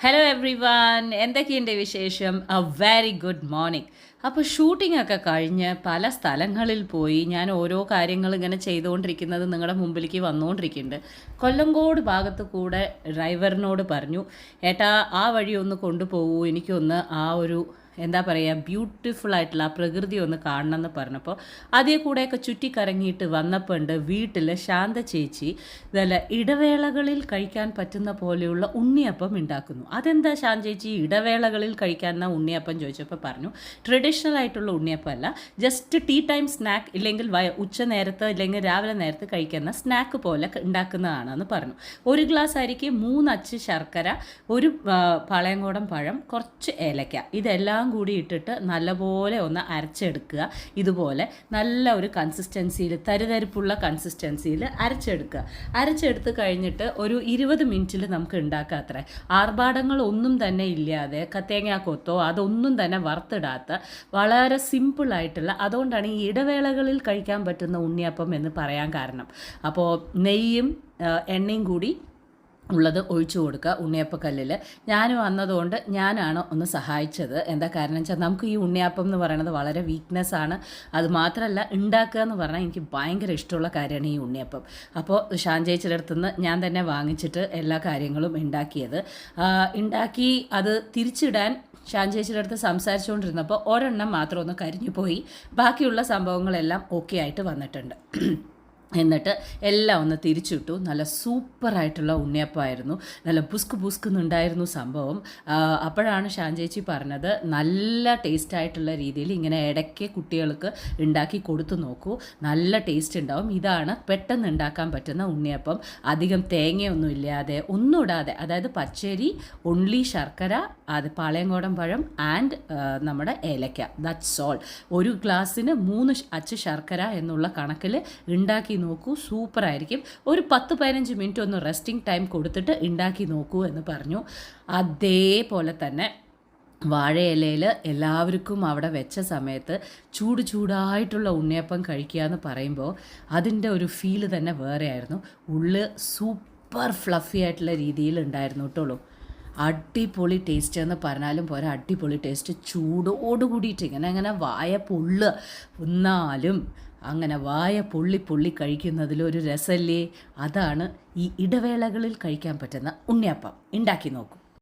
Hello every one, എന്തൊക്കെയുണ്ട് വിശേഷം? Very good morning. അപ്പോൾ ഷൂട്ടിംഗ് ഒക്കെ കഴിഞ്ഞ് പല സ്ഥലങ്ങളിൽ പോയി ഞാൻ ഓരോ കാര്യങ്ങൾ ഇങ്ങനെ ചെയ്തുകൊണ്ടിരിക്കുന്നത് നിങ്ങളുടെ മുമ്പിലേക്ക് വന്നുകൊണ്ടിരിക്കുന്നുണ്ട്. കൊല്ലങ്കോട് ഭാഗത്ത് കൂടെ ഡ്രൈവറിനോട് പറഞ്ഞു, ഏട്ടാ ആ വഴി ഒന്ന് കൊണ്ടുപോകൂ, എനിക്കൊന്ന് ആ ഒരു എന്താ പറയുക ബ്യൂട്ടിഫുൾ ആയിട്ടുള്ള ആ പ്രകൃതി ഒന്ന് കാണണമെന്ന് പറഞ്ഞപ്പോൾ അതേ കൂടെയൊക്കെ ചുറ്റിക്കറങ്ങിയിട്ട് വന്നപ്പോൾ ഉണ്ട് വീട്ടിൽ ശാന്ത ചേച്ചി നല്ല ഇടവേളകളിൽ കഴിക്കാൻ പറ്റുന്ന പോലെയുള്ള ഉണ്ണിയപ്പം ഉണ്ടാക്കുന്നു. അതെന്താ ശാന്ത ചേച്ചി ഇടവേളകളിൽ കഴിക്കാൻ ഉണ്ണിയപ്പം ചോദിച്ചപ്പോൾ പറഞ്ഞു, ട്രഡീഷണൽ ആയിട്ടുള്ള ഉണ്ണിയപ്പം അല്ല, ജസ്റ്റ് ടീ ടൈം സ്നാക്ക്, ഇല്ലെങ്കിൽ ഉച്ച നേരത്ത് ഇല്ലെങ്കിൽ രാവിലെ നേരത്ത് കഴിക്കുന്ന സ്നാക്ക് പോലെ ഉണ്ടാക്കുന്നതാണെന്ന് പറഞ്ഞു. ഒരു ഗ്ലാസ് അരിക്ക് 3 അച്ച് ശർക്കര, ഒരു പാളയംകോടൻ പഴം, കുറച്ച് ഏലക്ക, ഇതെല്ലാം കൂടി ഇട്ടിട്ട് നല്ലപോലെ ഒന്ന് അരച്ചെടുക്കുക. ഇതുപോലെ നല്ല ഒരു കൺസിസ്റ്റൻസിയിൽ, തരിതരിപ്പുള്ള കൺസിസ്റ്റൻസിയിൽ അരച്ചെടുത്ത് കഴിഞ്ഞിട്ട് ഒരു 20 മിനിറ്റിൽ നമുക്ക് ഉണ്ടാക്കാം. അത്രേ ആർഭാടങ്ങളൊന്നും തന്നെ ഇല്ലാതെ, തേങ്ങാക്കൊത്തോ അതൊന്നും തന്നെ വറുത്തിടാത്ത വളരെ സിമ്പിളായിട്ടുള്ള, അതുകൊണ്ടാണ് ഈ ഇടവേളകളിൽ കഴിക്കാൻ പറ്റുന്ന ഉണ്ണിയപ്പം എന്ന് പറയാൻ കാരണം. അപ്പോൾ നെയ്യും എണ്ണയും കൂടി ഉള്ളത് ഒഴിച്ചു കൊടുക്കുക ഉണ്ണിയപ്പക്കല്ലിൽ. ഞാനും വന്നതുകൊണ്ട് ഞാനാണ് ഒന്ന് സഹായിച്ചത്. എന്താ കാരണം വെച്ചാൽ നമുക്ക് ഈ ഉണ്ണിയപ്പം എന്ന് പറയുന്നത് വളരെ വീക്ക്നെസ്സാണ്. അത് മാത്രമല്ല, ഉണ്ടാക്കുക എന്ന് പറഞ്ഞാൽ എനിക്ക് ഭയങ്കര ഇഷ്ടമുള്ള കാര്യമാണ് ഈ ഉണ്ണിയപ്പം. അപ്പോൾ ഷാൻചേച്ചിയുടെ അടുത്തുനിന്ന് ഞാൻ തന്നെ വാങ്ങിച്ചിട്ട് എല്ലാ കാര്യങ്ങളും ഉണ്ടാക്കി അത് തിരിച്ചിടാൻ ഷാൻചേച്ചിയുടെ അടുത്ത് സംസാരിച്ചുകൊണ്ടിരുന്നപ്പോൾ ഒരെണ്ണം മാത്രം ഒന്ന് കരിഞ്ഞു പോയി. ബാക്കിയുള്ള സംഭവങ്ങളെല്ലാം ഓക്കെ ആയിട്ട് വന്നിട്ടുണ്ട്. എന്നിട്ട് എല്ലാം ഒന്ന് തിരിച്ചിട്ടു. നല്ല സൂപ്പറായിട്ടുള്ള ഉണ്ണിയപ്പമായിരുന്നു. നല്ല ബുസ്കുന്നുണ്ടായിരുന്നു സംഭവം. അപ്പോഴാണ് ഷാൻചേച്ചി പറഞ്ഞത്, നല്ല ടേസ്റ്റായിട്ടുള്ള രീതിയിൽ ഇങ്ങനെ ഇടയ്ക്ക് കുട്ടികൾക്ക് ഉണ്ടാക്കി കൊടുത്തു നോക്കൂ, നല്ല ടേസ്റ്റ് ഉണ്ടാവും. ഇതാണ് പെട്ടെന്ന് ഉണ്ടാക്കാൻ പറ്റുന്ന ഉണ്ണിയപ്പം. അധികം തേങ്ങയൊന്നും ഇല്ലാതെ, ഒന്നും ഇടാതെ, അതായത് പച്ചരി, ഒൺലി ശർക്കര, അത് പാളയംകോടൻ പഴം ആൻഡ് നമ്മുടെ ഏലക്ക, ദാറ്റ്സ് ഓൾ. ഒരു ഗ്ലാസ്സിന് 3 അച്ച് ശർക്കര എന്നുള്ള കണക്കിൽ ഉണ്ടാക്കി നോക്കൂ, സൂപ്പറായിരിക്കും. ഒരു 10-15 മിനിറ്റ് ഒന്ന് റെസ്റ്റിംഗ് ടൈം കൊടുത്തിട്ട് ഉണ്ടാക്കി നോക്കൂ എന്ന് പറഞ്ഞു. അതേപോലെ തന്നെ വാഴയിലയിൽ എല്ലാവർക്കും അവിടെ വെച്ച സമയത്ത് ചൂടായിട്ടുള്ള ഉണ്ണിയപ്പം കഴിക്കുക എന്ന് പറയുമ്പോൾ അതിൻ്റെ ഒരു ഫീല് തന്നെ വേറെ ആയിരുന്നു. ഉള്ളിൽ സൂപ്പർ ഫ്ലഫി ആയിട്ടുള്ള രീതിയിൽ ഉണ്ടായിരുന്നു കേട്ടോളൂ. അടിപൊളി ടേസ്റ്റ് എന്ന് പറഞ്ഞാലും പോരാ, അടിപൊളി ടേസ്റ്റ്. ചൂടോടുകൂടിയിട്ട് ഇങ്ങനെ വായ പൊള്ളുക. എന്നാലും അങ്ങനെ വായ പൊള്ളി കഴിക്കുന്നതിലൊരു രസമല്ലേ. അതാണ് ഈ ഇടവേളകളിൽ കഴിക്കാൻ പറ്റുന്ന ഉണ്ണിയപ്പം. ഉണ്ടാക്കി നോക്കൂ.